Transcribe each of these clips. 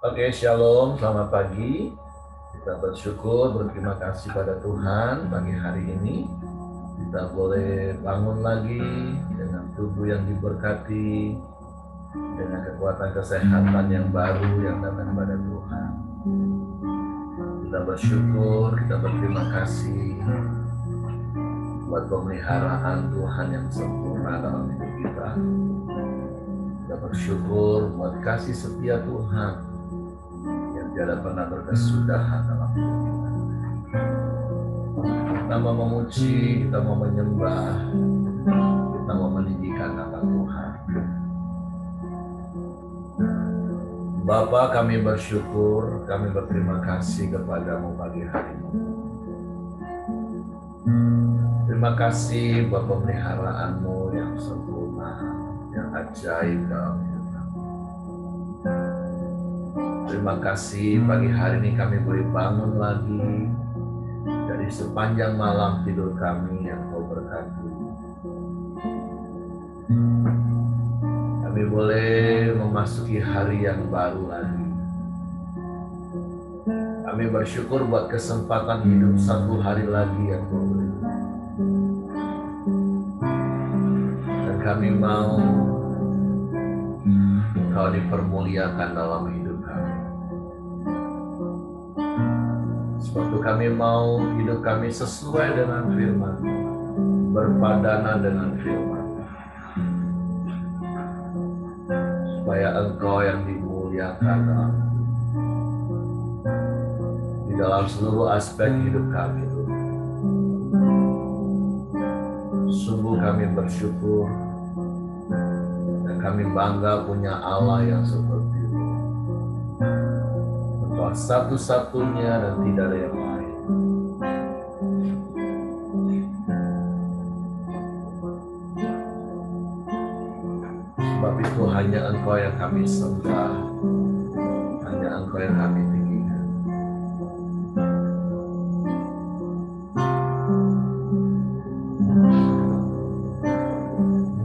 Oke, shalom, selamat pagi. Kita bersyukur, berterima kasih pada Tuhan pagi hari ini. Kita boleh bangun lagi dengan tubuh yang diberkati, dengan kekuatan kesehatan yang baru yang datang pada Tuhan. Kita bersyukur, kita berterima kasih buat pemeliharaan Tuhan yang sempurna dalam hidup kita. Kita bersyukur buat kasih setia Tuhan yang tiada pernah berkesudahan dalam hidup kita. Kita mau memuji, kita mau menyembah, kita mau meninggikan nama Tuhan. Bapa, kami bersyukur, kami berterima kasih kepadamu pagi hari ini. Terima kasih buat pemeliharaanmu yang sempurna, yang ajaib dalam hidup kami. Terima kasih pagi hari ini kami boleh bangun lagi dari sepanjang malam tidur kami yang kau berkati. Kami boleh memasuki hari yang baru lagi. Kami bersyukur buat kesempatan hidup satu hari lagi yang kau beri. Dan kami mau kau dipermuliakan dalam hidup kami. Sebab itu kami mau hidup kami sesuai dengan firman, berpadanan dengan firman. Supaya Engkau yang dimuliakan di dalam seluruh aspek hidup kami. Sungguh kami bersyukur dan kami bangga punya Allah yang seperti itu. Engkau satu-satunya dan tidak ada yang lain. Sebab itu hanya Engkau yang kami sembah, hanya Engkau yang kami tinggikan.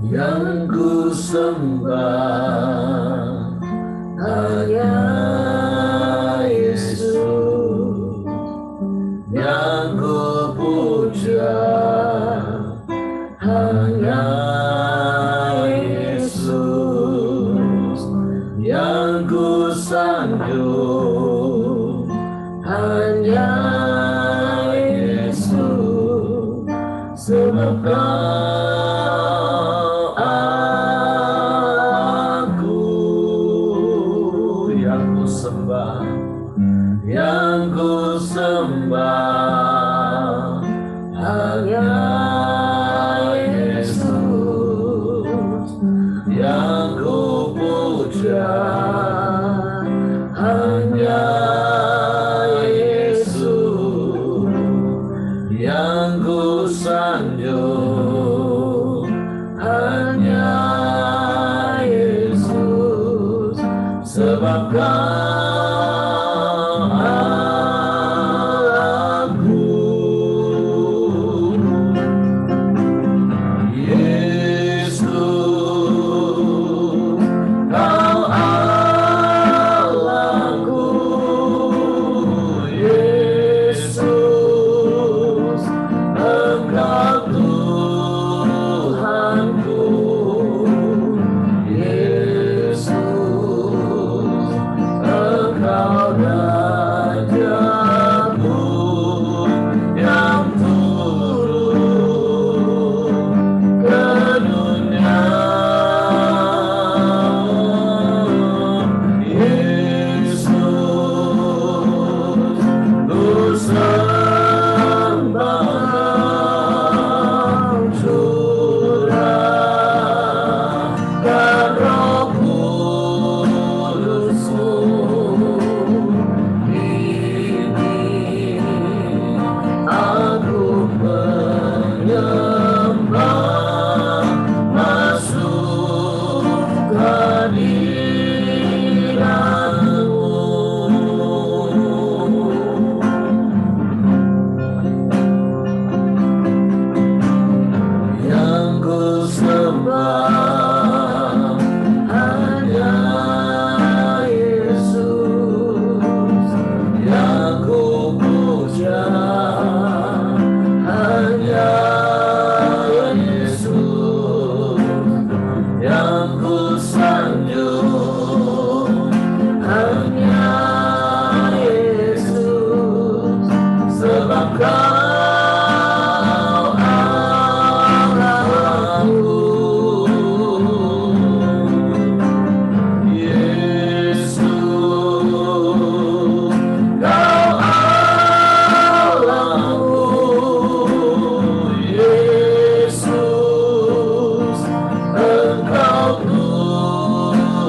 Yang ku sembah hanya Yesus, yang ku puja hanya Yesus, yang ku sanjung hanya Yesus, sebab Kau aku yang ku sembah, yang ku sembah hanya Yesus, yang ku puja hanya Yesus, yang ku sanjung hanya Yesus, sebab Kau aku. Yesus, Kau Allahku. Yesus, Engkau Tuhanku. Yesus, Engkau Rajaku yang turun ke dunia. Yesus, ku sembah Kau, curahkan Roh Kudus-Mu. Ini aku menyembah, masuk hadirat-Mu. Yang ku sembah hanya Yesus. sanjung hanya Yesus, sebab Kau Allahku. Yesus, Kau Allahku. Yesus, Engkau Tuhan.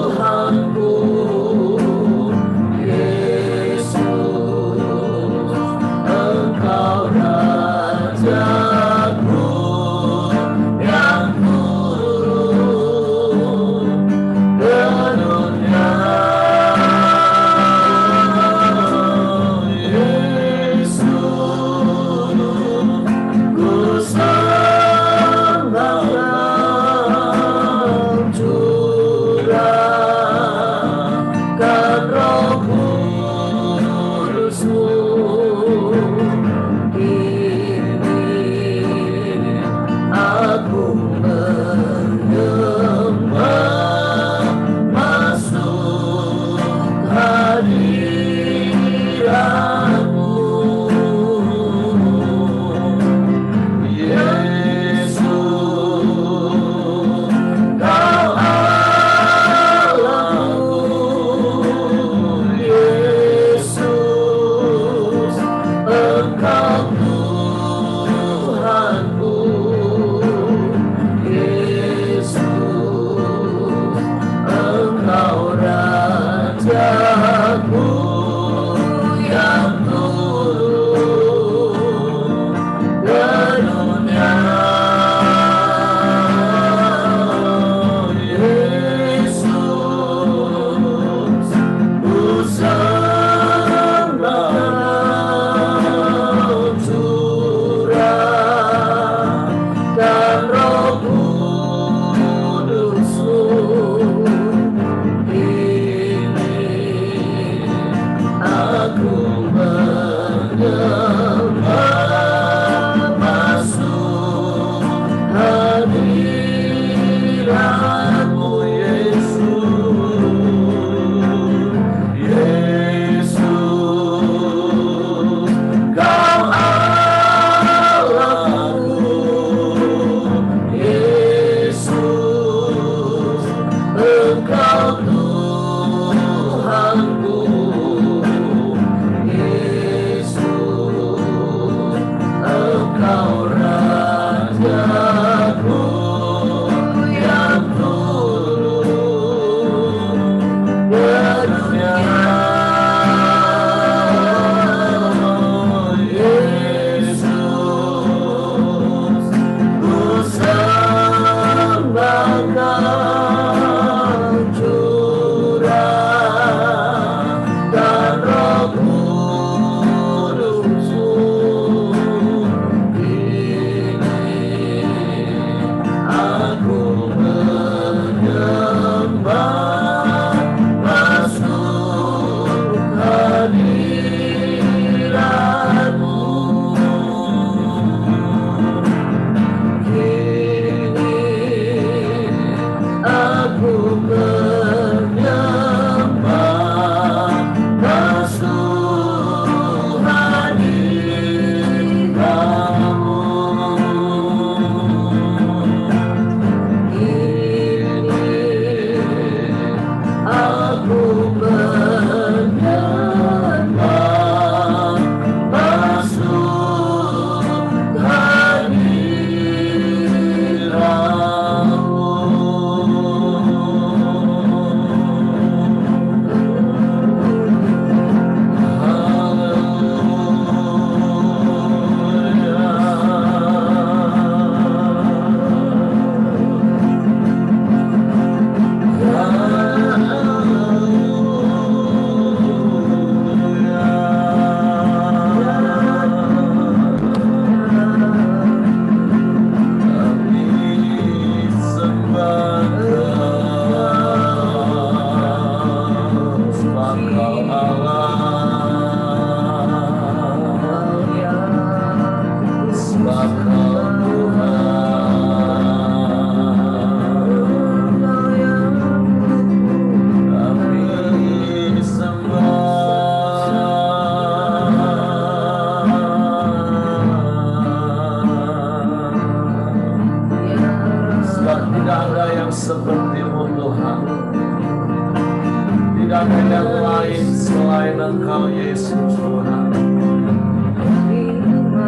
ada yang lain selain Engkau Yesus Tuhan.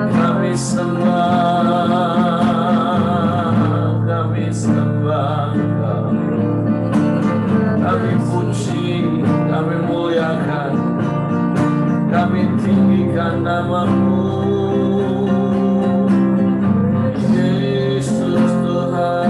Kami sembah Engkau. Kami puji, kami muliakan, kami tinggikan nama-Mu. Yesus Tuhan.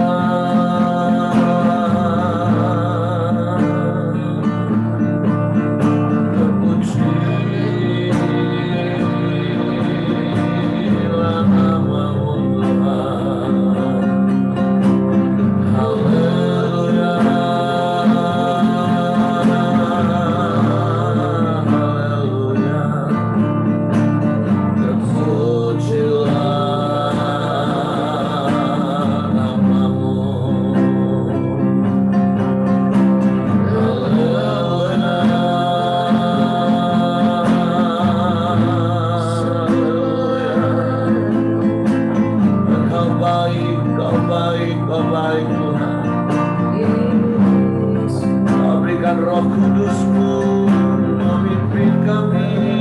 Roh Kudus-Mu memimpin kami,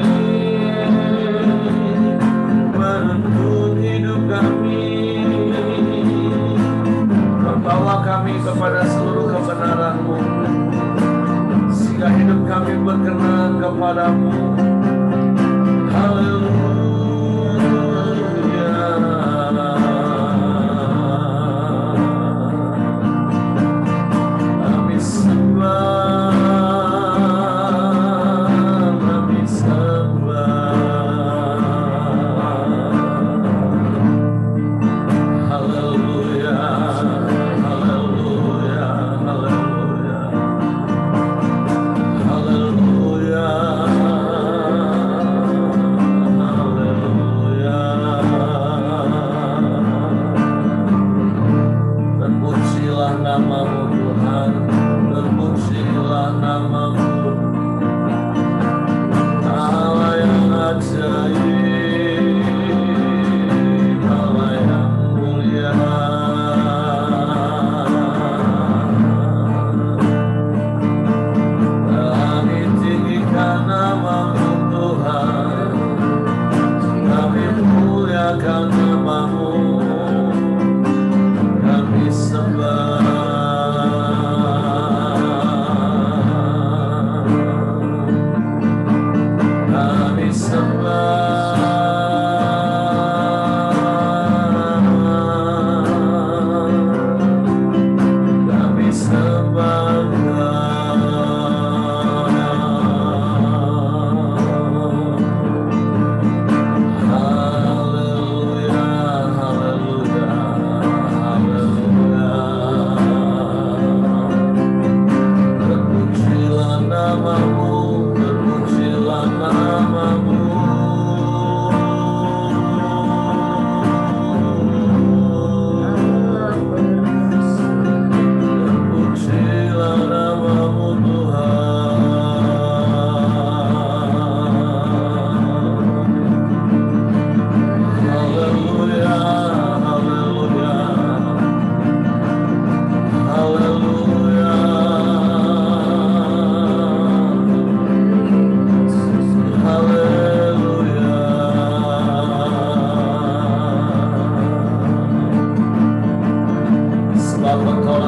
menuntun hidup kami, membawa kami kepada seluruh kebenaran-Mu, sehingga hidup kami berkenan kepada-Mu. Haleluya. Kami sembah.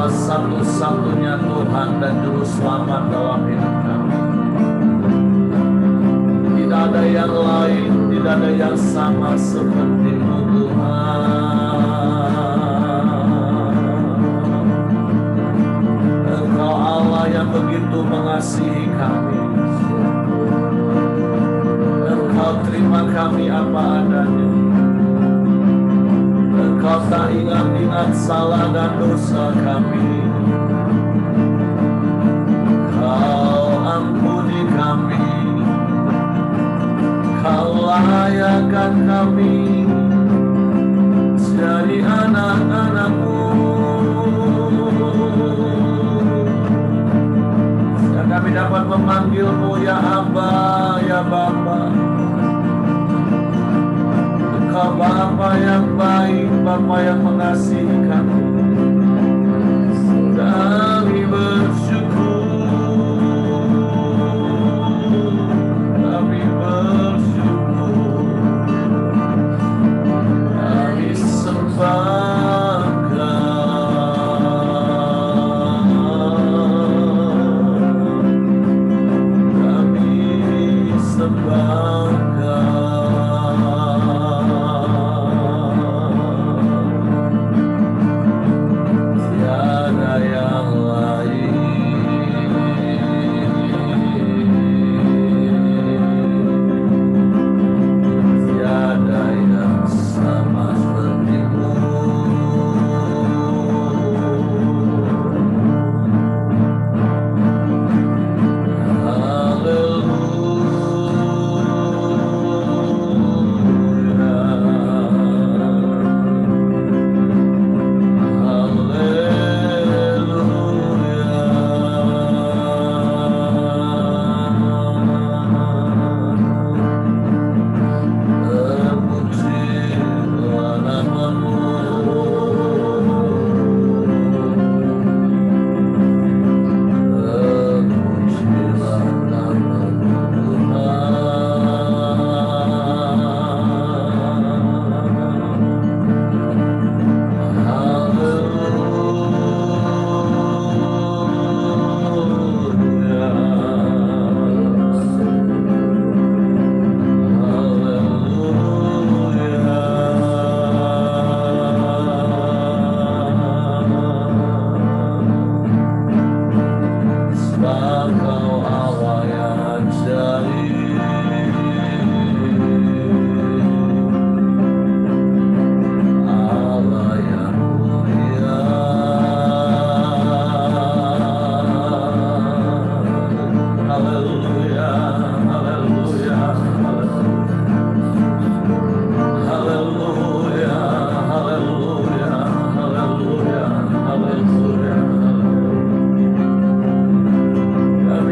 Satu-satunya Tuhan dan Juru Selamat dalam hidup kami. Tidak ada yang lain, tidak ada yang sama seperti-Mu Tuhan. Engkau Allah yang begitu mengasihi kami. Engkau terima kami apa adanya. Engkau tak ingat-ingat salah dan dosa kami. Kau ampuni kami. Kau layakan kami jadi anak-anak-Mu. Dan kami dapat memanggil-Mu ya Aba, ya Bapa. Engkau Bapa yang baik, Bapa yang mengasihi kami. Kami bersyukur.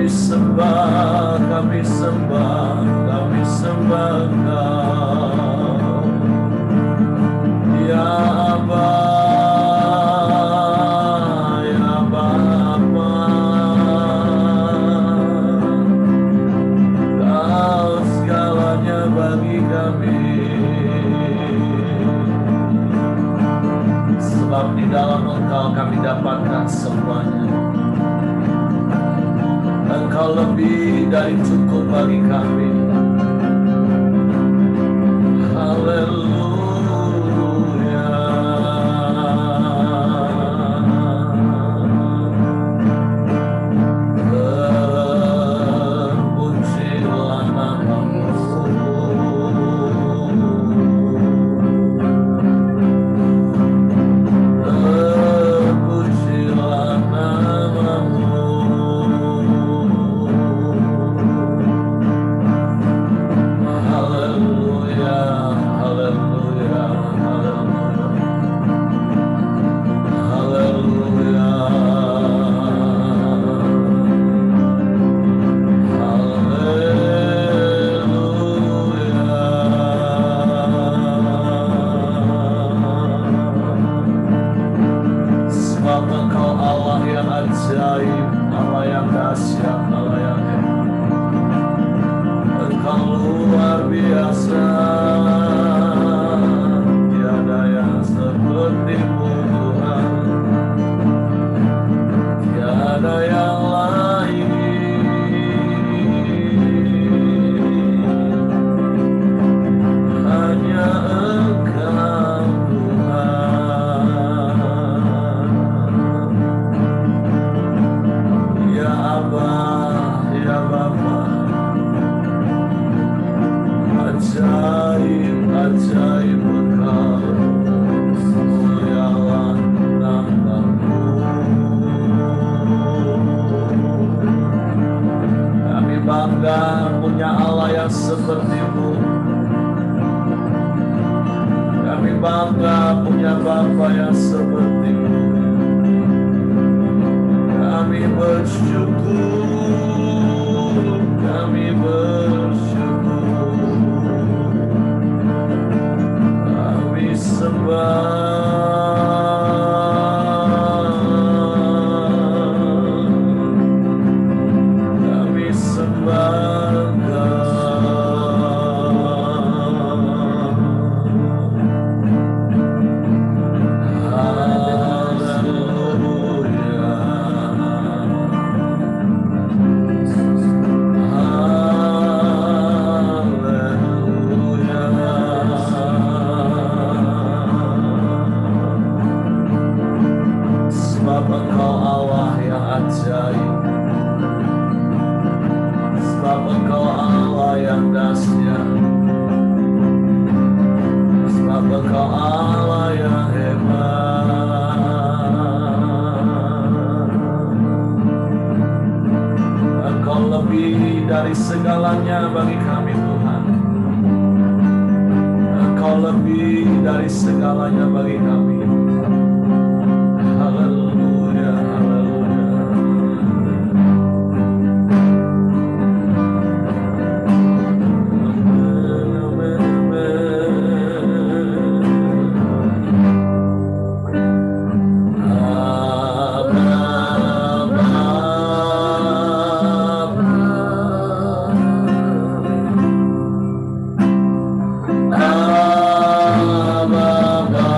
Kami sembah, kami sembah, kami sembah Engkau. Ya Aba, ya Bapa, Kau segalanya bagi kami. Sebab di dalam Engkau kami dapatkan semuanya. Engkau lebih dari cukup bagi kami. Haleluya. Terpujilah namamu. Terpujilah namamu. Haleluya, haleluya, haleluya, haleluya. Sebab Engkau Allah yang ajaib, Allah yang dahsyat, Allah yang hebat. Engkau luar biasa, tiada yang seperti-Mu Tuhan, tiada yang lain, hanya Engkau Tuhan. Ya Aba, ya Bapa, ajaib, ajaib Engkau, mulialah namamu. Kami bangga punya Allah yang seperti-Mu. Kami bangga punya Bapa yang seperti-Mu. Kami bersyukur, kami bersyukur. Kami sembah, kami sembah sebab Engkau Allah yang ajaib, sebab Engkau Allah yang dahsyat, sebab Engkau Allah yang hebat. Engkau lebih dari segalanya bagi kami Tuhan. Engkau lebih dari segalanya bagi kami. Haleluya, haleluya. Abba,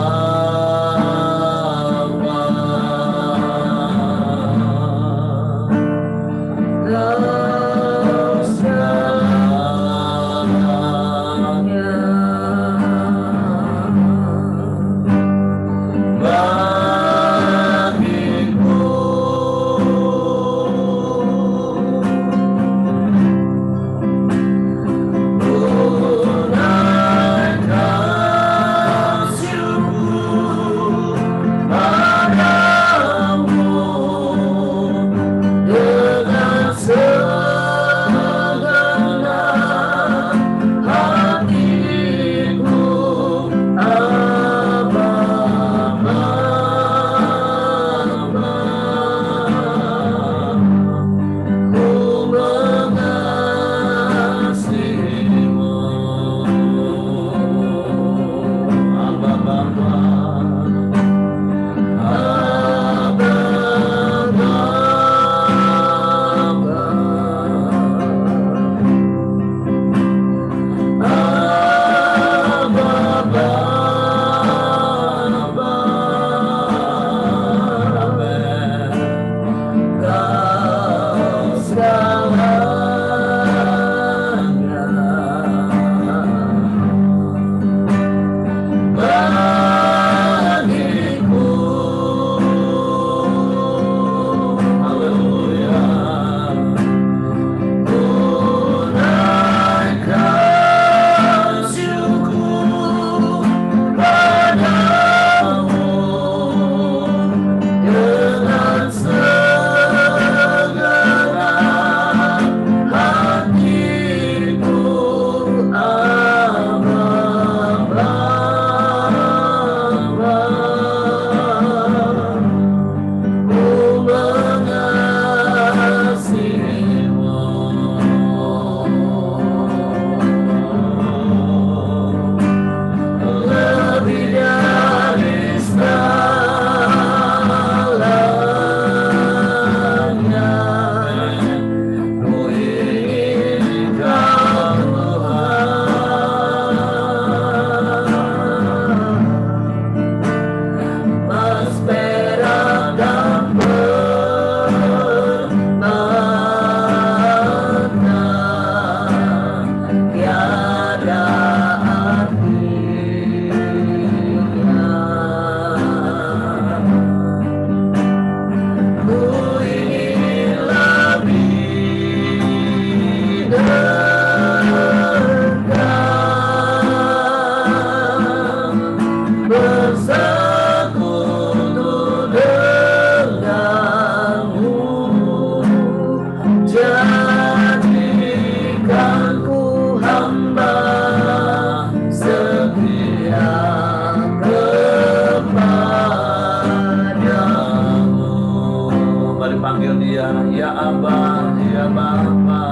ya Bapa.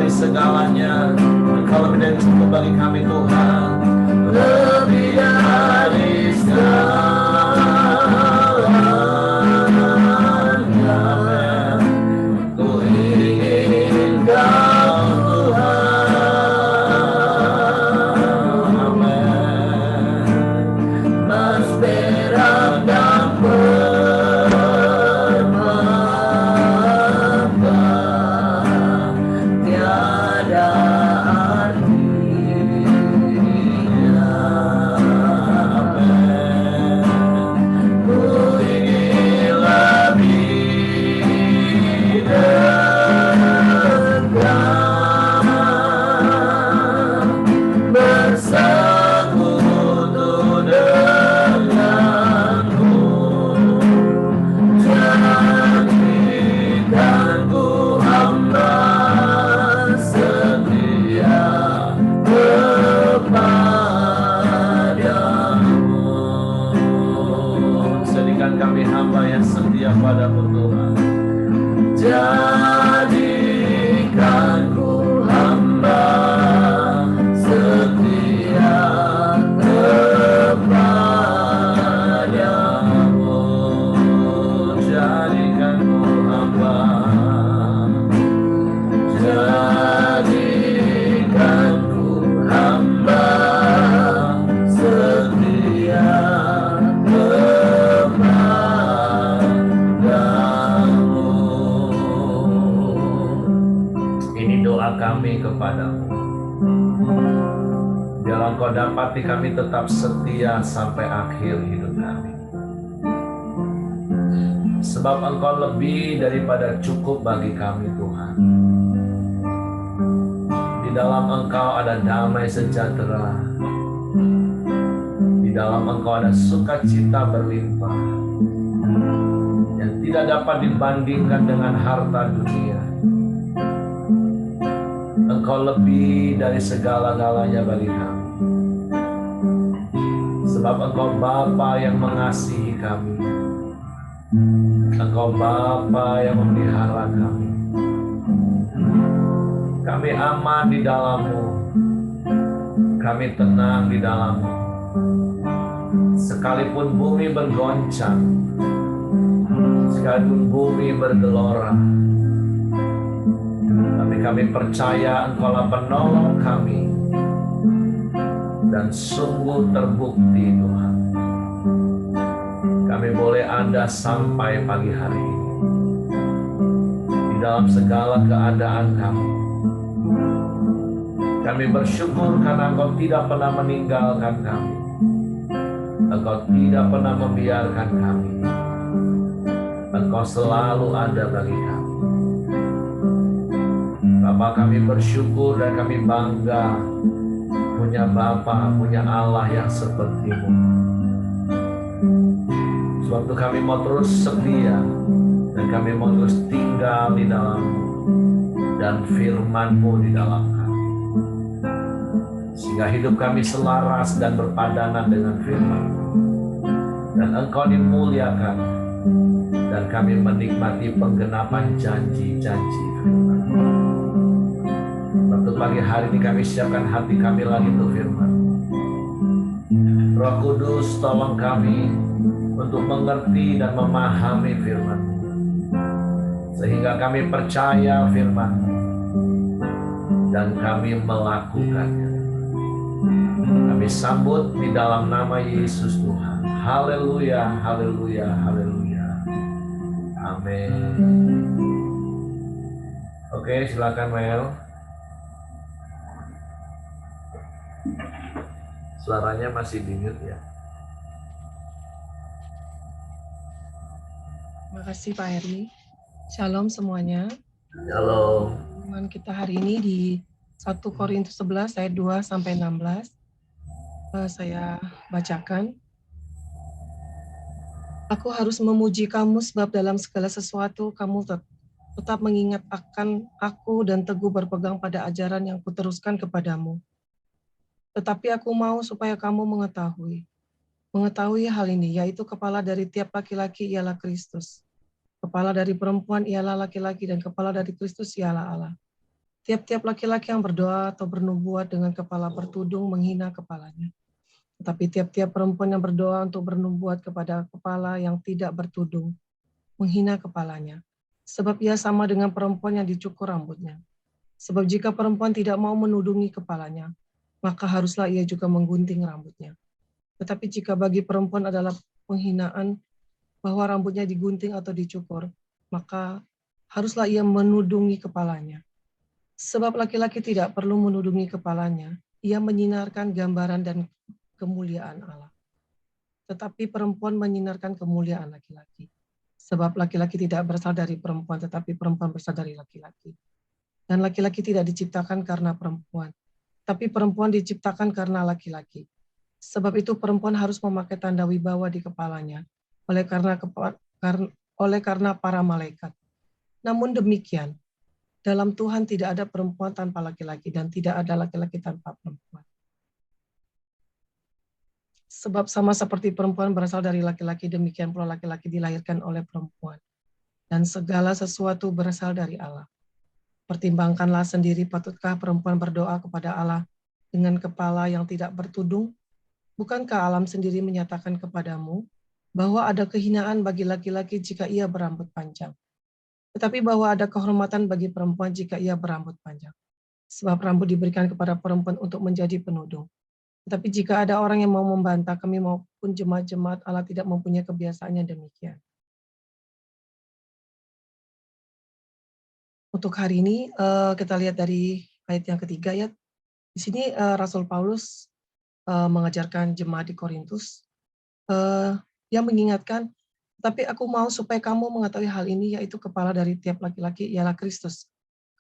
Segalanya, Engkau lebih dari cukup bagi kami Tuhan, lebih dari segalanya. Ku ingin Kau Tuhan, amin. Mas perak dan kami hamba yang setia padamu Tuhan. Jadikan ku hamba setia kepadamu. Jadikan ku hamba, jadikan ku hamba setia. Kami kepadamu, biar Engkau dapati kami tetap setia sampai akhir hidup kami, sebab Engkau lebih daripada cukup bagi kami Tuhan. Di dalam Engkau ada damai sejahtera, di dalam Engkau ada sukacita berlimpah yang tidak dapat dibandingkan dengan harta dunia. Engkau lebih dari segala-galanya bagi kami, sebab Engkau Bapa yang mengasihi kami, Engkau Bapa yang memelihara kami. Kami aman di dalam-Mu, kami tenang di dalam-Mu. Sekalipun bumi bergoncang, sekalipun bumi bergelora, Dan kami percaya Engkaulah penolong kami. Dan sungguh terbukti Tuhan, kami boleh ada sampai pagi hari ini. Di dalam segala keadaan kami, kami bersyukur karena Engkau tidak pernah meninggalkan kami. Engkau tidak pernah membiarkan kami. Engkau selalu ada bagi kami. Bapa, kami bersyukur dan kami bangga punya Bapa, punya Allah yang seperti-Mu. Sebab itu kami mau terus setia dan kami mau terus tinggal di dalam-Mu dan firman-Mu di dalam kami. Sehingga hidup kami selaras dan berpadanan dengan firman-Mu. Dan Engkau dimuliakan dan kami menikmati penggenapan janji-janji firman-Mu. Waktu pagi hari ini kami siapkan hati kami lagi untuk firman. Roh Kudus tolong kami untuk mengerti dan memahami firman, sehingga kami percaya firman dan kami melakukannya. Kami sambut di dalam nama Yesus Tuhan. Haleluya, haleluya, haleluya. Amin. Oke, silakan Mel. Suaranya masih di mute ya. Terima kasih Pak Heri. Shalom semuanya. Halo. Firman kita hari ini di 1 Korintus 11 ayat 2 sampai 16. Saya bacakan. Aku harus memuji kamu sebab dalam segala sesuatu kamu tetap mengingat akan aku dan teguh berpegang pada ajaran yang kuteruskan kepadamu. Tetapi aku mau supaya kamu mengetahui hal ini, yaitu kepala dari tiap laki-laki ialah Kristus. Kepala dari perempuan ialah laki-laki dan kepala dari Kristus ialah Allah. Tiap-tiap laki-laki yang berdoa atau bernubuat dengan kepala bertudung menghina kepalanya. Tetapi tiap-tiap perempuan yang berdoa untuk bernubuat kepada kepala yang tidak bertudung menghina kepalanya. Sebab ia sama dengan perempuan yang dicukur rambutnya. Sebab jika perempuan tidak mau menudungi kepalanya, maka haruslah ia juga menggunting rambutnya. Tetapi jika bagi perempuan adalah penghinaan bahwa rambutnya digunting atau dicukur, maka haruslah ia menudungi kepalanya. Sebab laki-laki tidak perlu menudungi kepalanya, ia menyinarkan gambaran dan kemuliaan Allah. Tetapi perempuan menyinarkan kemuliaan laki-laki. Sebab laki-laki tidak berasal dari perempuan, tetapi perempuan berasal dari laki-laki. Dan laki-laki tidak diciptakan karena perempuan, tapi perempuan diciptakan karena laki-laki. Sebab itu perempuan harus memakai tanda wibawa di kepalanya, oleh karena para malaikat. Namun demikian, dalam Tuhan tidak ada perempuan tanpa laki-laki, dan tidak ada laki-laki tanpa perempuan. Sebab sama seperti perempuan berasal dari laki-laki, demikian pula laki-laki dilahirkan oleh perempuan. Dan segala sesuatu berasal dari Allah. Pertimbangkanlah sendiri, patutkah perempuan berdoa kepada Allah dengan kepala yang tidak bertudung? Bukankah alam sendiri menyatakan kepadamu bahwa ada kehinaan bagi laki-laki jika ia berambut panjang, tetapi bahwa ada kehormatan bagi perempuan jika ia berambut panjang? Sebab rambut diberikan kepada perempuan untuk menjadi penudung. Tetapi jika ada orang yang mau membantah, kami maupun jemaat-jemaat Allah tidak mempunyai kebiasaannya demikian. Untuk hari ini kita lihat dari ayat yang ketiga ya. Di sini Rasul Paulus mengajarkan jemaat di Korintus yang mengingatkan, tapi aku mau supaya kamu mengetahui hal ini, yaitu kepala dari tiap laki-laki ialah Kristus.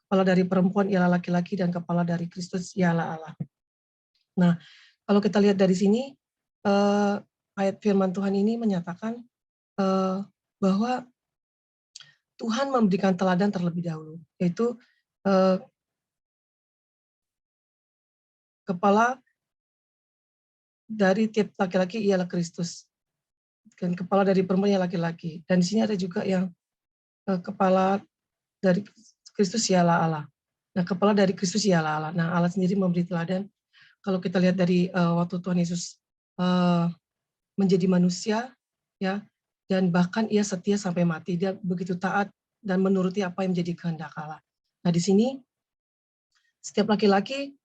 Kepala dari perempuan ialah laki-laki dan kepala dari Kristus ialah Allah. Nah, kalau kita lihat dari sini ayat firman Tuhan ini menyatakan bahwa Tuhan memberikan teladan terlebih dahulu, yaitu kepala dari tiap laki-laki ialah Kristus, dan kepala dari perempuan ialah laki-laki. Dan di sini ada juga yang kepala dari Kristus ialah Allah. Nah, kepala dari Kristus ialah Allah. Nah, Allah sendiri memberi teladan. Kalau kita lihat dari waktu Tuhan Yesus menjadi manusia, ya, dan bahkan ia setia sampai mati. Dia begitu taat dan menuruti apa yang menjadi kehendak Allah. Nah, di sini setiap laki-laki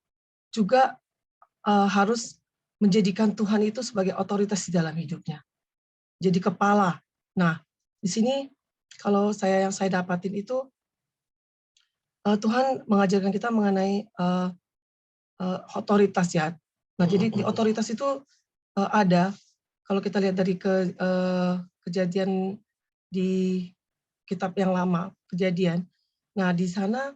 juga harus menjadikan Tuhan itu sebagai otoritas di dalam hidupnya. Jadi kepala. Nah, di sini kalau yang saya dapatin itu Tuhan mengajarkan kita mengenai otoritas ya. Nah, jadi di otoritas itu ada kalau kita lihat dari kejadian di kitab yang lama, Kejadian. Nah, di sana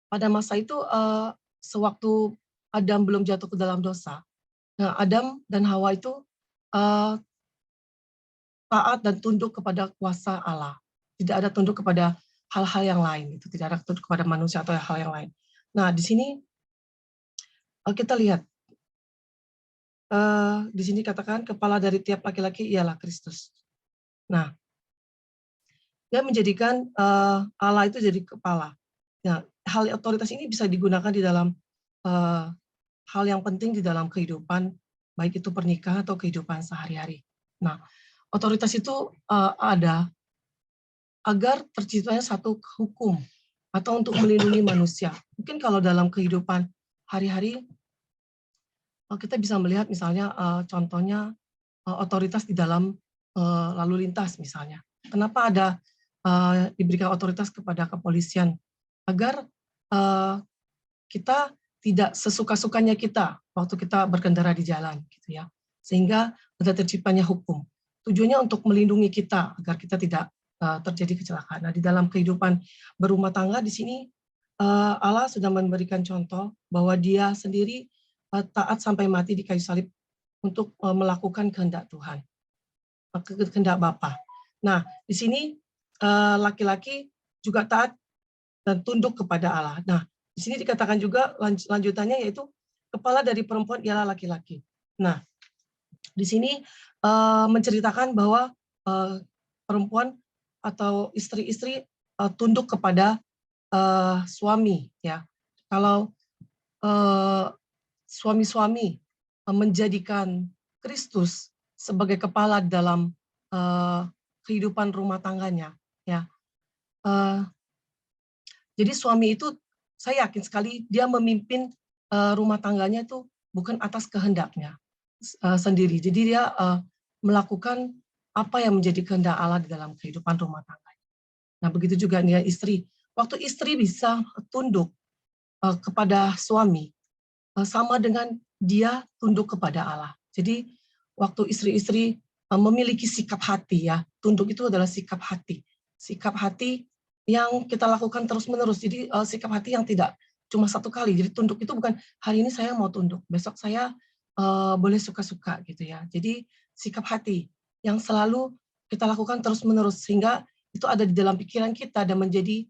pada masa itu sewaktu Adam belum jatuh ke dalam dosa, nah Adam dan Hawa itu taat dan tunduk kepada kuasa Allah. Tidak ada tunduk kepada hal-hal yang lain, itu tidak ada tunduk kepada manusia atau hal yang lain. Nah, di sini kita lihat di sini katakan kepala dari tiap laki-laki ialah Kristus. Nah, dia menjadikan Allah itu jadi kepala. Nah, hal otoritas ini bisa digunakan di dalam hal yang penting di dalam kehidupan, baik itu pernikahan atau kehidupan sehari-hari. Nah, otoritas itu ada agar terciptanya satu hukum atau untuk melindungi manusia. Mungkin kalau dalam kehidupan hari-hari kita bisa melihat misalnya contohnya otoritas di dalam lalu lintas misalnya. Kenapa ada diberikan otoritas kepada kepolisian agar kita tidak sesuka-sukanya kita waktu kita berkendara di jalan gitu ya. Sehingga ada terciptanya hukum. Tujuannya untuk melindungi kita agar kita tidak terjadi kecelakaan. Nah, di dalam kehidupan berumah tangga di sini Allah sudah memberikan contoh bahwa Dia sendiri taat sampai mati di kayu salib untuk melakukan kehendak Tuhan, kehendak Bapa. Nah, di sini laki-laki juga taat dan tunduk kepada Allah. Nah, di sini dikatakan juga lanjutannya yaitu kepala dari perempuan ialah laki-laki. Nah, di sini menceritakan bahwa perempuan atau istri-istri tunduk kepada suami ya. Kalau suami-suami menjadikan Kristus sebagai kepala dalam kehidupan rumah tangganya ya. Jadi suami itu saya yakin sekali dia memimpin rumah tangganya itu bukan atas kehendaknya sendiri. Jadi dia melakukan apa yang menjadi kehendak Allah di dalam kehidupan rumah tangganya. Nah, begitu juga dengan istri. Waktu istri bisa tunduk kepada suami, sama dengan dia tunduk kepada Allah. Jadi waktu istri-istri memiliki sikap hati ya, tunduk itu adalah sikap hati. Sikap hati yang kita lakukan terus-menerus. Jadi sikap hati yang tidak cuma satu kali. Jadi tunduk itu bukan hari ini saya mau tunduk, besok saya boleh suka-suka gitu ya. Jadi sikap hati yang selalu kita lakukan terus-menerus sehingga itu ada di dalam pikiran kita dan menjadi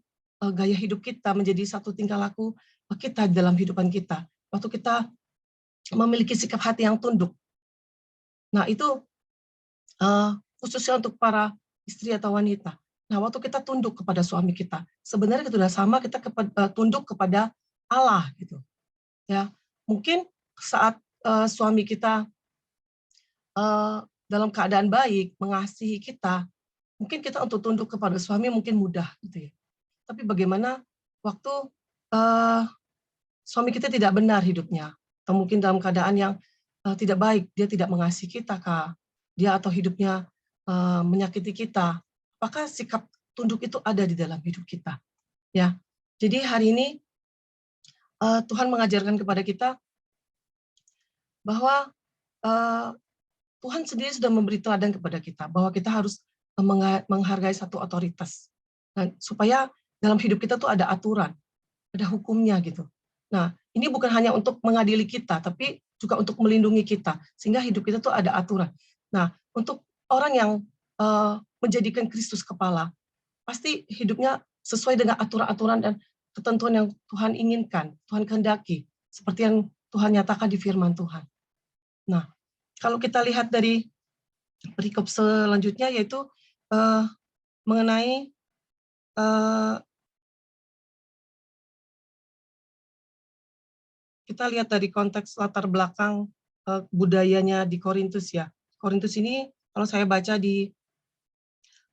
gaya hidup kita, menjadi satu tingkah laku kita dalam kehidupan kita. Waktu kita memiliki sikap hati yang tunduk. Nah, itu khususnya untuk para istri atau wanita. Nah, waktu kita tunduk kepada suami kita, sebenarnya itu sudah sama kita tunduk kepada Allah gitu. Ya, mungkin saat suami kita dalam keadaan baik, mengasihi kita, mungkin kita untuk tunduk kepada suami mungkin mudah gitu ya. Tapi bagaimana waktu suami kita tidak benar hidupnya, atau mungkin dalam keadaan yang tidak baik, dia tidak mengasihi kita, Kak. Dia atau hidupnya menyakiti kita. Apakah sikap tunduk itu ada di dalam hidup kita? Ya. Jadi hari ini Tuhan mengajarkan kepada kita bahwa Tuhan sendiri sudah memberi teladan kepada kita bahwa kita harus menghargai satu otoritas. Dan supaya dalam hidup kita tuh ada aturan, ada hukumnya gitu. Nah, ini bukan hanya untuk mengadili kita, tapi juga untuk melindungi kita, sehingga hidup kita tuh ada aturan. Nah, untuk orang yang menjadikan Kristus kepala, pasti hidupnya sesuai dengan aturan-aturan dan ketentuan yang Tuhan inginkan, Tuhan kehendaki, seperti yang Tuhan nyatakan di firman Tuhan. Nah, kalau kita lihat dari perikop selanjutnya, yaitu mengenai kita lihat dari konteks latar belakang budayanya di Korintus ya. Korintus ini kalau saya baca di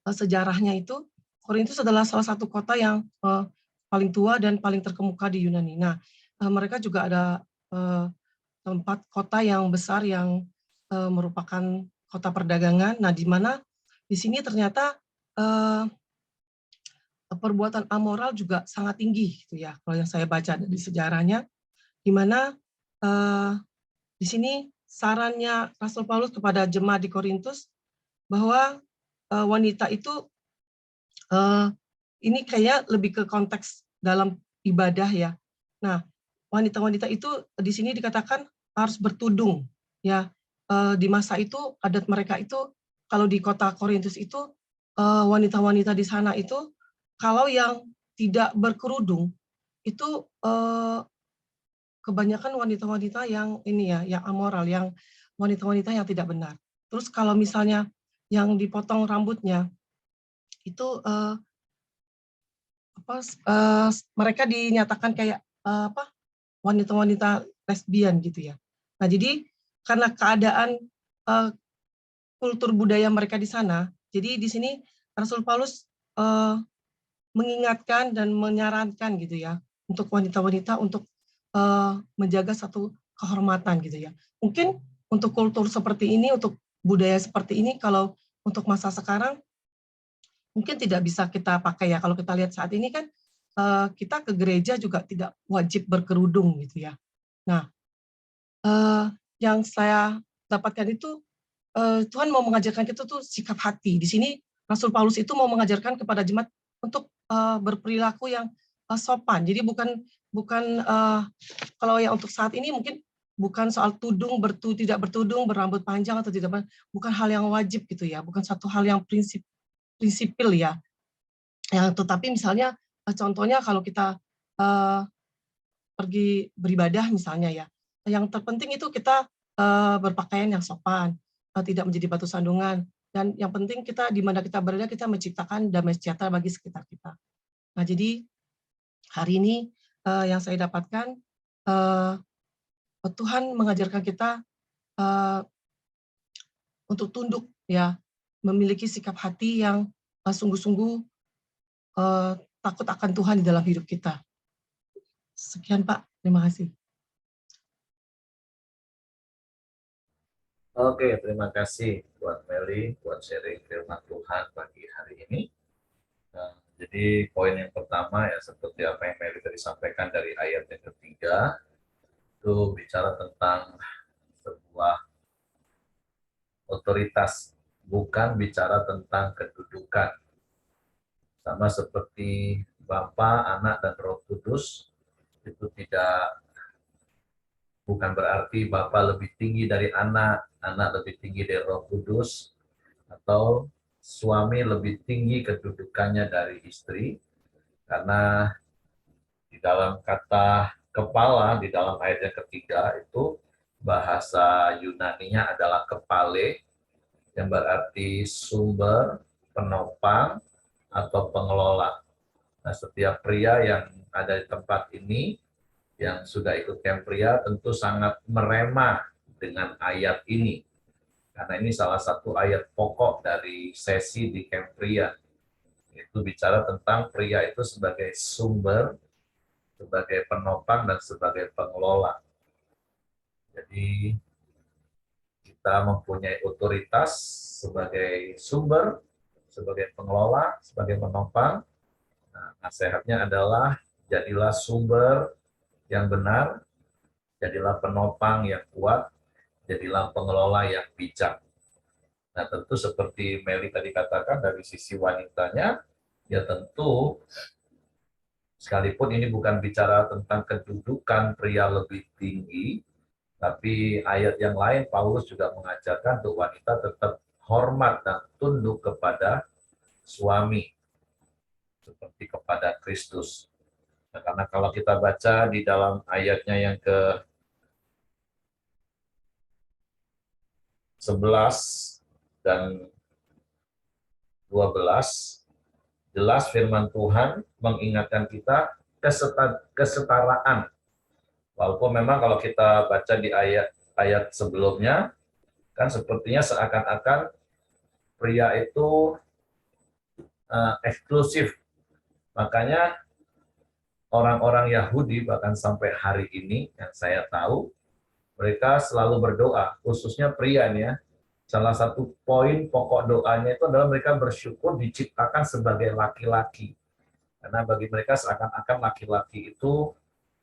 sejarahnya itu Korintus adalah salah satu kota yang paling tua dan paling terkemuka di Yunani. Nah, mereka juga ada tempat kota yang besar yang merupakan kota perdagangan. Nah, di mana di sini ternyata perbuatan amoral juga sangat tinggi, gitu ya. Kalau yang saya baca dari sejarahnya, di mana di sini sarannya Rasul Paulus kepada jemaat di Korintus bahwa wanita itu ini kayak lebih ke konteks dalam ibadah ya. Nah, wanita-wanita itu di sini dikatakan harus bertudung ya. Di masa itu adat mereka itu kalau di kota Korintus itu wanita-wanita di sana itu kalau yang tidak berkerudung itu kebanyakan wanita-wanita yang ini ya, yang amoral, yang wanita-wanita yang tidak benar. Terus kalau misalnya yang dipotong rambutnya itu mereka dinyatakan kayak wanita-wanita lesbian gitu ya. Nah, jadi karena keadaan kultur budaya mereka di sana, jadi di sini Rasul Paulus mengingatkan dan menyarankan gitu ya untuk wanita-wanita untuk menjaga satu kehormatan gitu ya. Mungkin untuk kultur seperti ini, untuk budaya seperti ini, kalau untuk masa sekarang mungkin tidak bisa kita pakai ya. Kalau kita lihat saat ini kan kita ke gereja juga tidak wajib berkerudung gitu ya. Nah, yang saya dapatkan itu Tuhan mau mengajarkan kita tuh sikap hati. Di sini Rasul Paulus itu mau mengajarkan kepada jemaat untuk berperilaku yang sopan. Jadi bukan kalau yang untuk saat ini mungkin bukan soal tidak bertudung, berambut panjang atau tidak, bukan hal yang wajib gitu ya, bukan satu hal yang prinsipil ya. Yang tetapi misalnya contohnya kalau kita pergi beribadah misalnya ya, yang terpenting itu kita berpakaian yang sopan, tidak menjadi batu sandungan, dan yang penting kita di mana kita berada kita menciptakan damai sejahtera bagi sekitar kita. Nah, jadi hari ini yang saya dapatkan Tuhan mengajarkan kita untuk tunduk ya, memiliki sikap hati yang sungguh-sungguh takut akan Tuhan di dalam hidup kita. Sekian Pak, terima kasih. Oke, terima kasih buat Meli, buat sharing firman Tuhan pagi hari ini. Nah, jadi poin yang pertama ya seperti apa yang Meli tadi sampaikan dari ayat yang ketiga, itu bicara tentang sebuah otoritas, bukan bicara tentang kedudukan. Sama seperti Bapa, Anak, dan Roh Kudus, itu bukan berarti Bapa lebih tinggi dari Anak, Anak lebih tinggi dari Roh Kudus, atau suami lebih tinggi kedudukannya dari istri, karena di dalam kata kepala, di dalam ayat yang ketiga itu bahasa Yunaninya adalah kepale, yang berarti sumber, penopang, atau pengelola. Nah, setiap pria yang ada di tempat ini, yang sudah ikut camp pria, tentu sangat merema dengan ayat ini. Karena ini salah satu ayat pokok dari sesi di camp pria. Itu bicara tentang pria itu sebagai sumber, sebagai penopang, dan sebagai pengelola. Jadi kita mempunyai otoritas sebagai sumber, sebagai pengelola, sebagai penopang. Nah, nasihatnya adalah jadilah sumber yang benar, jadilah penopang yang kuat, jadilah pengelola yang bijak. Nah, tentu seperti Meli tadi katakan dari sisi wanitanya, ya tentu sekalipun ini bukan bicara tentang kedudukan pria lebih tinggi, tapi ayat yang lain Paulus juga mengajarkan untuk wanita tetap hormat dan tunduk kepada suami, seperti kepada Kristus. Nah, karena kalau kita baca di dalam ayatnya yang ke-11 dan 12, jelas firman Tuhan mengingatkan kita kesetaraan. Walaupun memang kalau kita baca di ayat sebelumnya, kan sepertinya seakan-akan pria itu eksklusif. Makanya orang-orang Yahudi bahkan sampai hari ini yang saya tahu, mereka selalu berdoa, khususnya pria nih ya. Salah satu poin pokok doanya itu adalah mereka bersyukur diciptakan sebagai laki-laki. Karena bagi mereka seakan-akan laki-laki itu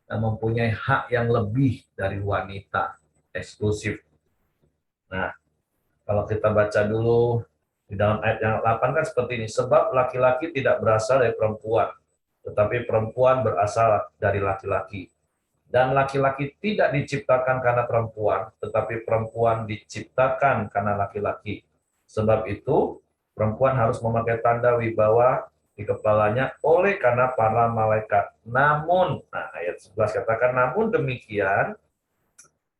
mempunyai hak yang lebih dari wanita, eksklusif. Nah, kalau kita baca dulu di dalam ayat yang 8 kan seperti ini, sebab laki-laki tidak berasal dari perempuan, tetapi perempuan berasal dari laki-laki. Dan laki-laki tidak diciptakan karena perempuan, tetapi perempuan diciptakan karena laki-laki. Sebab itu, perempuan harus memakai tanda wibawa di kepalanya oleh karena para malaikat. Namun, nah ayat 11 katakan, namun demikian,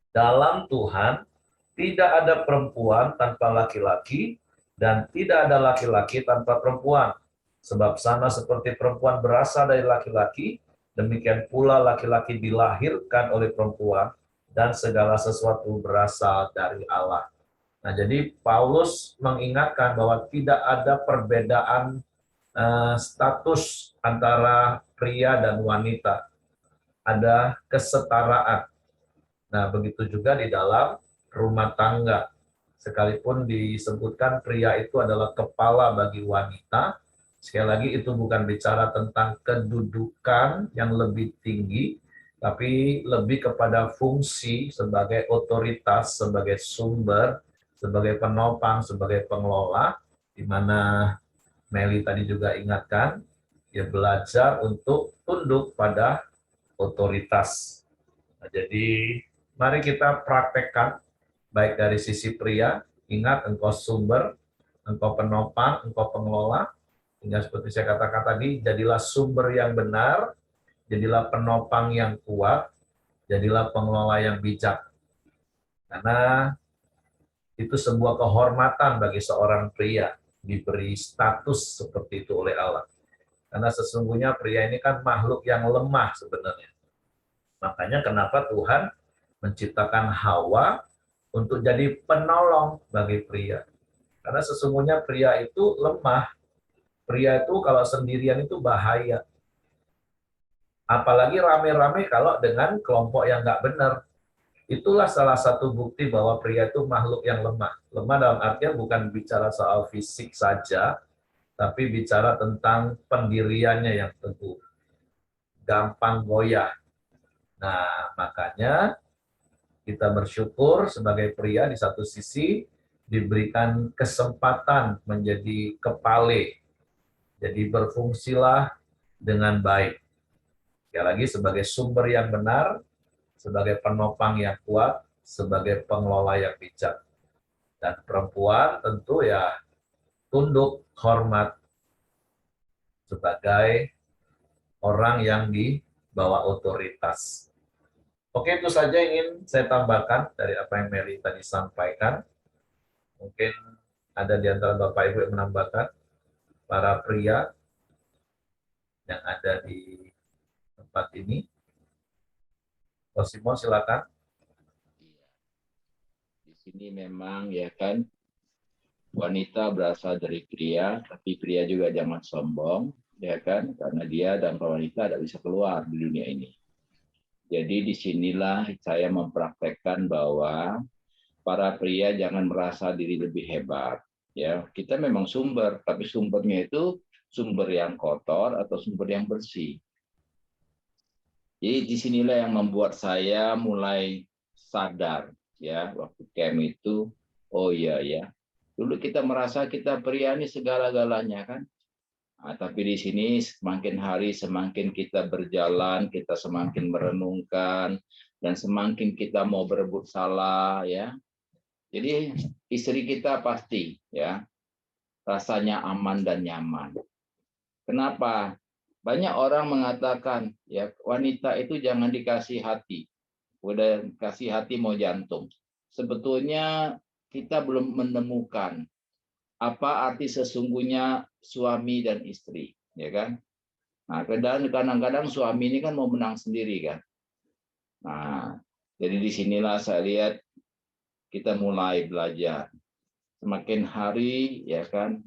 dalam Tuhan tidak ada perempuan tanpa laki-laki, dan tidak ada laki-laki tanpa perempuan. Sebab sama seperti perempuan berasal dari laki-laki, demikian pula laki-laki dilahirkan oleh perempuan, dan segala sesuatu berasal dari Allah. Nah, jadi Paulus mengingatkan bahwa tidak ada perbedaan status antara pria dan wanita. Ada kesetaraan. Nah, begitu juga di dalam rumah tangga. Sekalipun disebutkan pria itu adalah kepala bagi wanita, sekali lagi itu bukan bicara tentang kedudukan yang lebih tinggi, tapi lebih kepada fungsi sebagai otoritas, sebagai sumber, sebagai penopang, sebagai pengelola, di mana Meli tadi juga ingatkan, ya belajar untuk tunduk pada otoritas. Nah, jadi mari kita praktekkan, baik dari sisi pria, ingat engkau sumber, engkau penopang, engkau pengelola, hingga seperti saya katakan tadi, jadilah sumber yang benar, jadilah penopang yang kuat, jadilah pengelola yang bijak. Karena itu sebuah kehormatan bagi seorang pria, diberi status seperti itu oleh Allah. Karena sesungguhnya pria ini kan makhluk yang lemah sebenarnya. Makanya kenapa Tuhan menciptakan Hawa untuk jadi penolong bagi pria. Karena sesungguhnya pria itu lemah. Pria itu kalau sendirian itu bahaya. Apalagi rame-rame kalau dengan kelompok yang nggak benar. Itulah salah satu bukti bahwa pria itu makhluk yang lemah. Lemah dalam artian bukan bicara soal fisik saja, tapi bicara tentang pendiriannya yang teguh. Gampang goyah. Nah, makanya kita bersyukur sebagai pria di satu sisi diberikan kesempatan menjadi kepale. Jadi berfungsilah dengan baik. Sekali lagi sebagai sumber yang benar, sebagai penopang yang kuat, sebagai pengelola yang bijak. Dan perempuan tentu ya tunduk, hormat sebagai orang yang di bawah otoritas. Oke, itu saja yang ingin saya tambahkan dari apa yang Mary tadi sampaikan. Mungkin ada di antara Bapak Ibu yang menambahkan, para pria yang ada di tempat ini. Osimo, silakan. Iya. Di sini memang ya kan wanita berasal dari pria, tapi pria juga jangan sombong, ya kan? Karena dia dan wanita tidak bisa keluar di dunia ini. Jadi disinilah saya mempraktekkan bahwa para pria jangan merasa diri lebih hebat. Ya, kita memang sumber, tapi sumbernya itu sumber yang kotor atau sumber yang bersih. Jadi disinilah yang membuat saya mulai sadar, ya, waktu camp itu, oh iya ya, dulu kita merasa kita pria ini segala-galanya kan. Nah, tapi di sini semakin hari semakin kita berjalan, kita semakin merenungkan dan semakin kita mau berebut salah ya. Jadi istri kita pasti ya rasanya aman dan nyaman. Kenapa? Banyak orang mengatakan ya wanita itu jangan dikasih hati. Udah kasih hati mau jantung. Sebetulnya kita belum menemukan apa arti sesungguhnya suami dan istri, ya kan? Nah, kadang-kadang suami ini kan mau menang sendiri kan. Nah, jadi disinilah saya lihat kita mulai belajar. Semakin hari, ya kan,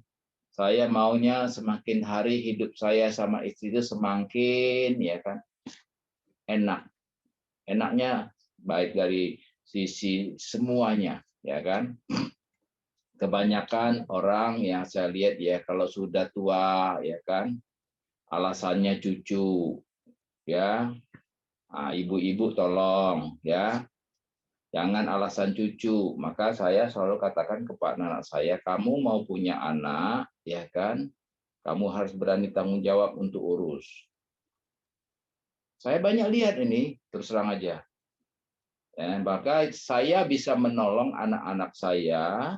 Saya maunya semakin hari hidup saya sama istri itu semakin ya kan enak. Enaknya baik dari sisi semuanya ya kan. Kebanyakan orang yang saya lihat ya kalau sudah tua ya kan alasannya cucu ya. Ibu-ibu tolong ya. Jangan alasan cucu. Maka saya selalu katakan kepada anak saya, kamu mau punya anak, ya kan? Kamu harus berani tanggung jawab untuk urus. Saya banyak lihat ini, terus terang aja. Ya, maka saya bisa menolong anak-anak saya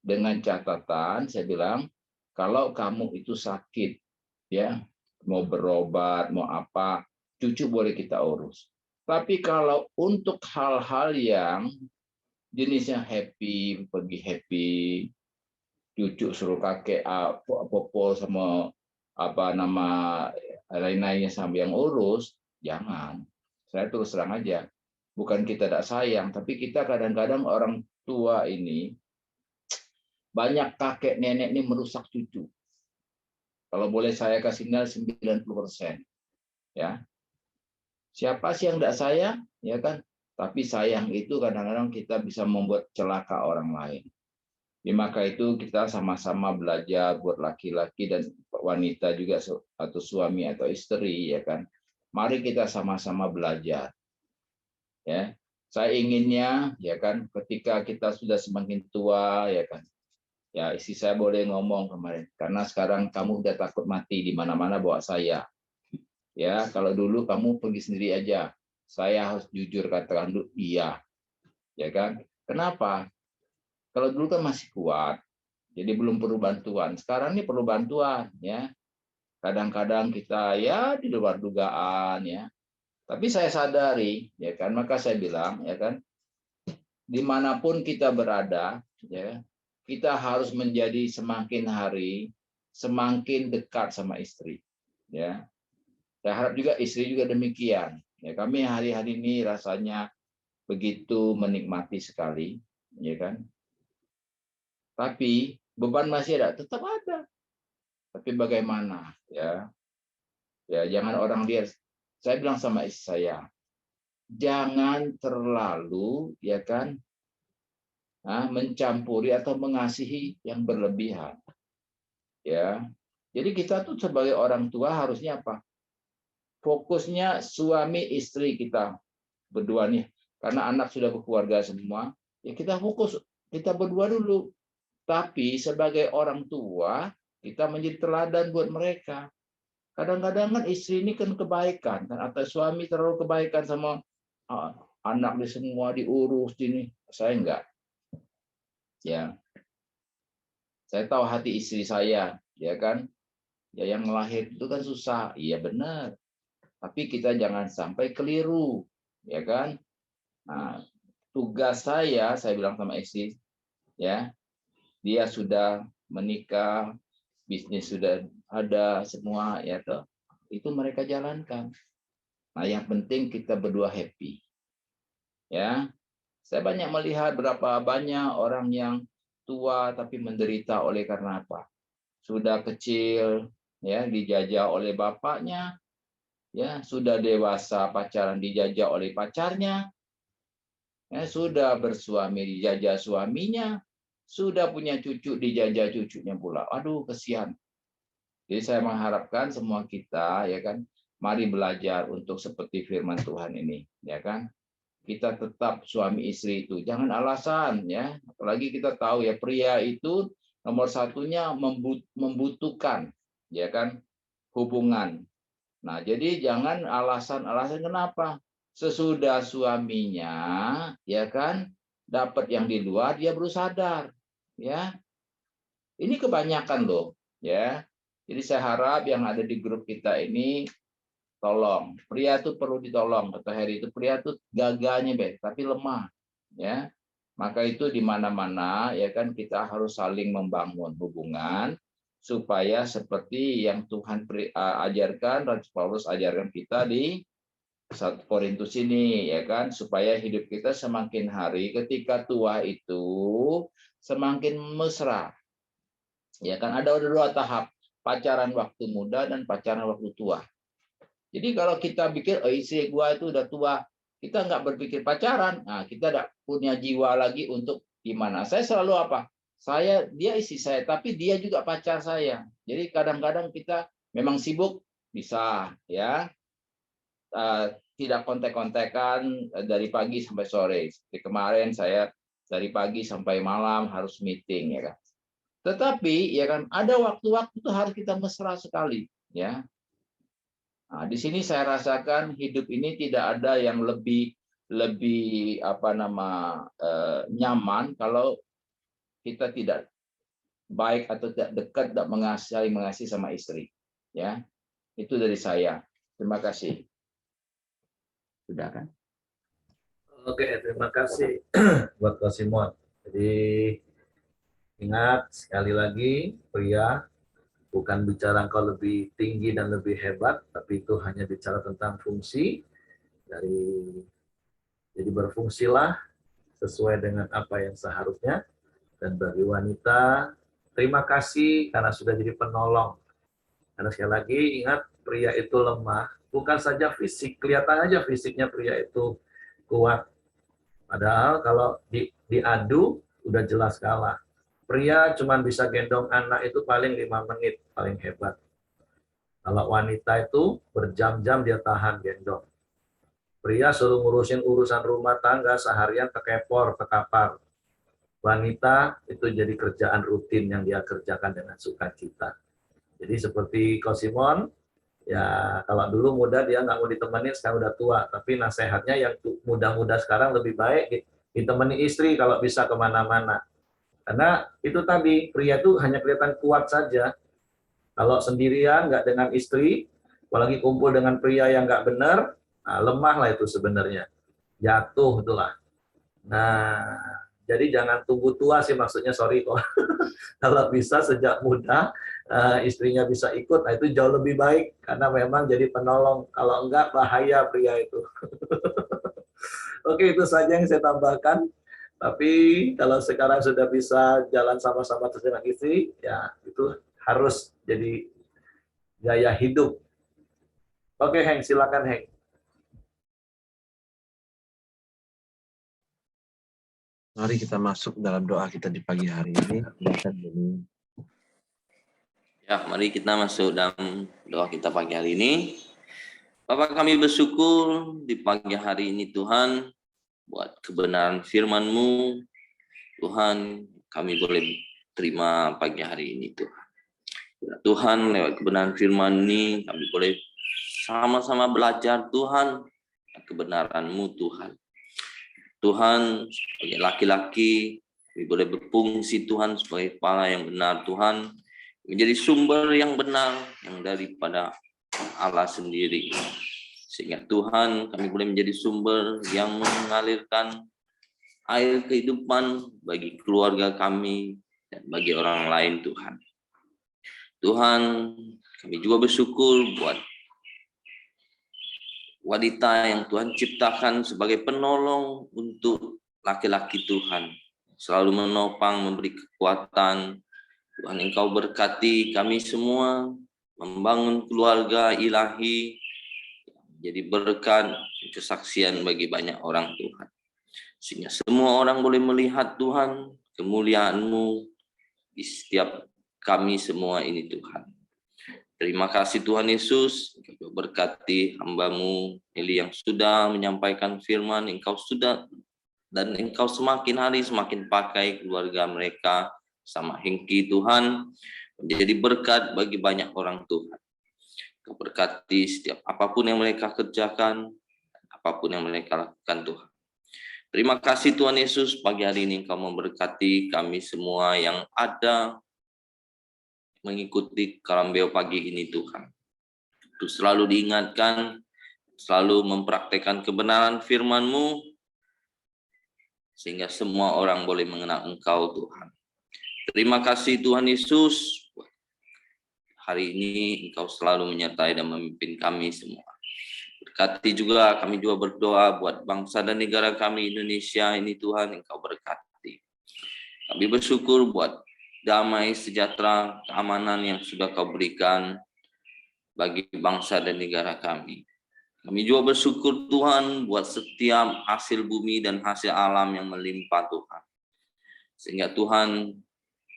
dengan catatan, saya bilang, kalau kamu itu sakit, ya mau berobat, mau apa, cucu boleh kita urus. Tapi kalau untuk hal-hal yang jenisnya happy, pergi happy, cucu suruh kakek popo sama apa nama lain-lainnya sampai yang urus, jangan. Saya terus terang aja, bukan kita tidak sayang, tapi kita kadang-kadang orang tua ini banyak kakek nenek ini merusak cucu. Kalau boleh saya kasih nilai 90%, ya. Siapa sih yang tidak sayang, ya kan? Tapi sayang itu kadang-kadang kita bisa membuat celaka orang lain. Maka itu kita sama-sama belajar buat laki-laki dan wanita juga atau suami atau istri ya kan. Mari kita sama-sama belajar. Ya. Saya inginnya ya kan ketika kita sudah semakin tua ya kan. Ya istri saya boleh ngomong kemarin karena sekarang kamu udah takut mati di mana-mana bawa saya. Ya, kalau dulu kamu pergi sendiri aja. Saya harus jujur katakan dulu iya. Ya kan? Kenapa? Kalau dulu kan masih kuat. Jadi belum perlu bantuan. Sekarang ini perlu bantuan ya. Kadang-kadang kita ya di luar dugaan ya. Tapi saya sadari ya kan, maka saya bilang ya kan, dimanapun kita berada ya, kita harus menjadi semakin hari semakin dekat sama istri. Ya. Saya harap juga istri juga demikian. Ya, kami hari-hari ini rasanya begitu menikmati sekali, ya kan? Tapi beban masih ada, tetap ada. Tapi bagaimana, ya? Ya, jangan orang lihat. Saya bilang sama istri saya, jangan terlalu, ya kan, mencampuri atau mengasihi yang berlebihan. Ya, jadi kita tuh sebagai orang tua harusnya apa? Fokusnya suami istri kita berdua nih, karena anak sudah berkeluarga semua, ya kita fokus kita berdua dulu. Tapi sebagai orang tua, kita menjadi teladan buat mereka. Kadang-kadang kan istri ini kan kebaikan, kan atau suami terlalu kebaikan sama anak di semua diurus ini. Saya enggak. Ya. Saya tahu hati istri saya, ya kan? Ya yang lahir itu kan susah. Iya benar. Tapi kita jangan sampai keliru, ya kan? Nah, tugas saya bilang sama istri, ya, dia sudah menikah, bisnis sudah ada semua, ya toh, itu mereka jalankan. Nah, yang penting kita berdua happy, ya. Saya banyak melihat berapa banyak orang yang tua tapi menderita oleh karena apa? Sudah kecil, ya, dijajah oleh bapaknya, ya, sudah dewasa pacaran dijajah oleh pacarnya. Ya, sudah bersuami dijajah suaminya, sudah punya cucu dijajah cucunya pula. Aduh, kesian. Jadi saya mengharapkan semua kita ya kan, mari belajar untuk seperti firman Tuhan ini, ya kan. Kita tetap suami istri itu, jangan alasan ya. Apalagi kita tahu ya pria itu nomor satunya membutuhkan ya kan hubungan. Nah, jadi jangan alasan-alasan kenapa sesudah suaminya ya kan dapat yang di luar dia baru sadar ya. Ini kebanyakan loh ya. Jadi saya harap yang ada di grup kita ini tolong pria itu perlu ditolong. Kata Heri itu pria itu gagahnya baik tapi lemah ya. Maka itu di mana-mana ya kan kita harus saling membangun hubungan supaya seperti yang Tuhan ajarkan, Rasul Paulus ajarkan kita di 1 Korintus ini ya kan, supaya hidup kita semakin hari ketika tua itu semakin mesra Ya kan, ada dua tahap, pacaran waktu muda dan pacaran waktu tua. Jadi kalau kita pikir, oh istri gua itu udah tua, kita nggak berpikir pacaran, nah kita tidak punya jiwa lagi untuk gimana. Saya selalu apa? Dia istri saya, tapi dia juga pacar saya. Jadi kadang-kadang kita memang sibuk, bisa ya tidak kontek-kontekan dari pagi sampai sore. Seperti kemarin saya dari pagi sampai malam harus meeting, ya kan. Tetapi ya kan ada waktu-waktu itu harus kita mesra sekali, ya. Nah, di sini saya rasakan hidup ini tidak ada yang lebih nyaman kalau kita tidak baik atau tidak dekat, tidak mengasihi sama istri, ya. Itu dari saya. Terima kasih. Sudah kan? Oke, terima kasih buat Kak Simon. Jadi ingat sekali lagi, pria bukan bicara engkau lebih tinggi dan lebih hebat, tapi itu hanya bicara tentang fungsi dari, jadi berfungsilah sesuai dengan apa yang seharusnya. Dan bagi wanita, terima kasih karena sudah jadi penolong. Karena sekali lagi ingat, pria itu lemah, bukan saja fisik, kelihatan aja fisiknya pria itu kuat. Padahal kalau diadu udah jelas kalah. Pria cuma bisa gendong anak itu paling 5 menit, paling hebat. Kalau wanita itu berjam-jam dia tahan gendong. Pria suruh ngurusin urusan rumah tangga seharian tekepor, tekapar. Wanita itu jadi kerjaan rutin yang dia kerjakan dengan sukacita. Jadi seperti Kosimon, ya kalau dulu muda dia nggak mau ditemenin, sekarang udah tua. Tapi nasihatnya yang muda-muda sekarang lebih baik ditemani istri kalau bisa kemana-mana. Karena itu tadi, pria itu hanya kelihatan kuat saja. Kalau sendirian, nggak dengan istri, apalagi kumpul dengan pria yang nggak benar, nah, lemah lah itu sebenarnya. Jatuh itulah. Nah, jadi jangan tunggu tua sih maksudnya, sorry kok. Kalau bisa sejak muda, istrinya bisa ikut, nah itu jauh lebih baik. Karena memang jadi penolong. Kalau enggak, bahaya pria itu. Oke, itu saja yang saya tambahkan. Tapi kalau sekarang sudah bisa jalan sama-sama terus dengan istri, ya itu harus jadi gaya hidup. Oke, Heng, silakan Heng. Mari kita masuk dalam doa kita di pagi hari ini. Silakan Beni. Ya, mari kita masuk dalam doa kita pagi hari ini. Bapak, kami bersyukur di pagi hari ini Tuhan, buat kebenaran firman-Mu. Tuhan, kami boleh terima pagi hari ini Tuhan. Ya, Tuhan, lewat kebenaran firman ini, kami boleh sama-sama belajar Tuhan, kebenaran-Mu Tuhan. Tuhan, sebagai laki-laki, kami boleh berfungsi Tuhan sebagai kepala yang benar Tuhan, menjadi sumber yang benar yang daripada Allah sendiri. Sehingga Tuhan, kami boleh menjadi sumber yang mengalirkan air kehidupan bagi keluarga kami dan bagi orang lain Tuhan. Tuhan, kami juga bersyukur buat wanita yang Tuhan ciptakan sebagai penolong untuk laki-laki Tuhan. Selalu menopang, memberi kekuatan. Tuhan, Engkau berkati kami semua membangun keluarga ilahi, jadi berkat, kesaksian bagi banyak orang Tuhan. Sehingga semua orang boleh melihat Tuhan, kemuliaan-Mu di setiap kami semua ini Tuhan. Terima kasih Tuhan Yesus, Engkau berkati hamba-Mu Eli yang sudah menyampaikan firman, Engkau sudah dan Engkau semakin hari semakin pakai keluarga mereka sama Hengki Tuhan, menjadi berkat bagi banyak orang Tuhan. Engkau berkati setiap apapun yang mereka kerjakan, apapun yang mereka lakukan Tuhan. Terima kasih Tuhan Yesus, pagi hari ini Engkau memberkati kami semua yang ada mengikuti Karambeo pagi ini Tuhan. Untuk selalu diingatkan, selalu mempraktekkan kebenaran firman-Mu, sehingga semua orang boleh mengenal Engkau Tuhan. Terima kasih Tuhan Yesus, hari ini Engkau selalu menyertai dan memimpin kami semua. Berkati juga, kami juga berdoa buat bangsa dan negara kami Indonesia ini Tuhan, Engkau berkati. Kami bersyukur buat damai, sejahtera, keamanan yang sudah Kau berikan bagi bangsa dan negara kami. Kami juga bersyukur Tuhan buat setiap hasil bumi dan hasil alam yang melimpah Tuhan. Sehingga Tuhan,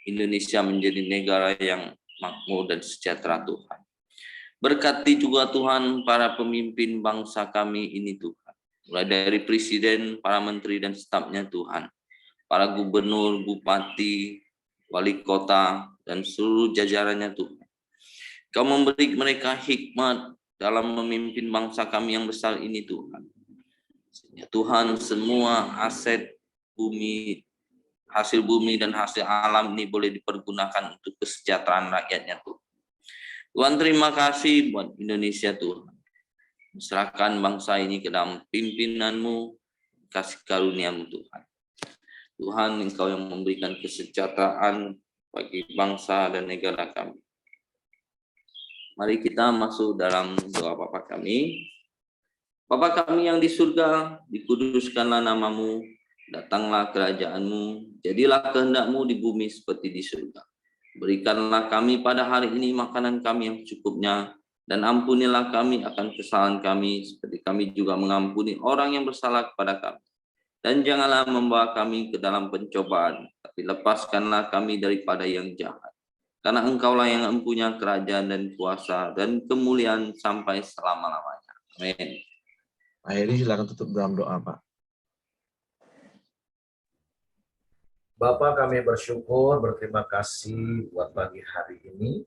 Indonesia menjadi negara yang makmur dan sejahtera Tuhan. Berkati juga Tuhan para pemimpin bangsa kami ini Tuhan. Mulai dari presiden, para menteri dan stafnya Tuhan. Para gubernur, bupati, wali kota, dan seluruh jajarannya Tuhan. Kau memberi mereka hikmat dalam memimpin bangsa kami yang besar ini Tuhan. Ya Tuhan, semua aset bumi, hasil bumi dan hasil alam ini boleh dipergunakan untuk kesejahteraan rakyatnya Tuhan. Tuhan terima kasih buat Indonesia Tuhan. Serahkan bangsa ini ke dalam pimpinan-Mu, kasih karunia-Mu Tuhan. Tuhan, Engkau yang memberikan kesejahteraan bagi bangsa dan negara kami. Mari kita masuk dalam doa Bapa kami. Bapa kami yang di surga, dikuduskanlah nama-Mu, datanglah kerajaan-Mu, jadilah kehendak-Mu di bumi seperti di surga. Berikanlah kami pada hari ini makanan kami yang cukupnya, dan ampunilah kami akan kesalahan kami, seperti kami juga mengampuni orang yang bersalah kepada kami. Dan janganlah membawa kami ke dalam pencobaan, tapi lepaskanlah kami daripada yang jahat. Karena Engkaulah yang mempunyai kerajaan dan kuasa dan kemuliaan sampai selama-lamanya. Amin. Pak Heri, silakan tutup dalam doa, Pak. Bapa, kami bersyukur, berterima kasih buat pagi hari ini.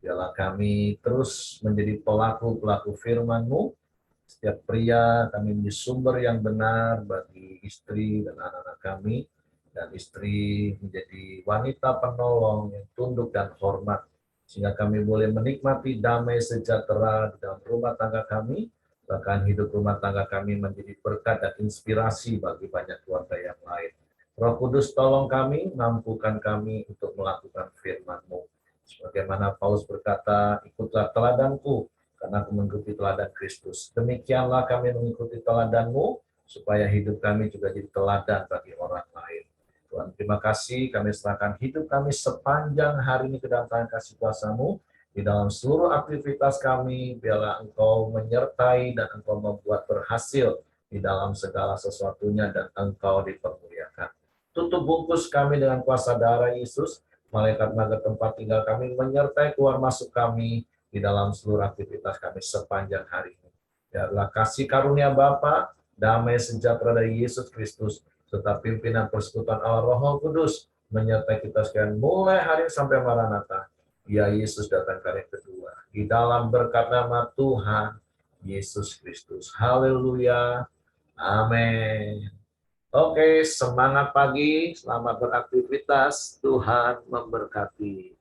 Biarlah kami terus menjadi pelaku-pelaku firman-Mu. Setiap pria kami menjadi sumber yang benar bagi istri dan anak-anak kami. Dan istri menjadi wanita penolong yang tunduk dan hormat. Sehingga kami boleh menikmati damai sejahtera di dalam rumah tangga kami. Bahkan hidup rumah tangga kami menjadi berkat dan inspirasi bagi banyak keluarga yang lain. Roh Kudus tolong kami, mampukan kami untuk melakukan firman-Mu. Sebagaimana Paulus berkata, ikutlah teladanku, karena aku mengikuti teladan Kristus. Demikianlah kami mengikuti teladan-Mu, supaya hidup kami juga jadi teladan bagi orang lain. Tuhan, terima kasih, kami serahkan hidup kami sepanjang hari ini ke dalam tangan kasih kuasa-Mu. Di dalam seluruh aktivitas kami, biarlah Engkau menyertai dan Engkau membuat berhasil di dalam segala sesuatunya dan Engkau dipermuliakan. Tutup bungkus kami dengan kuasa darah Yesus, malaikat-malaikat tempat tinggal kami menyertai keluar masuk kami di dalam seluruh aktivitas kami sepanjang hari ini. Biarlah kasih karunia Bapa, damai sejahtera dari Yesus Kristus, serta pimpinan persekutuan Allah Roh Kudus menyertai kita sekalian mulai hari ini sampai Maranatha. Ya Yesus datang kali kedua. Di dalam berkat nama Tuhan Yesus Kristus. Haleluya. Amin. Oke, semangat pagi, selamat beraktivitas. Tuhan memberkati.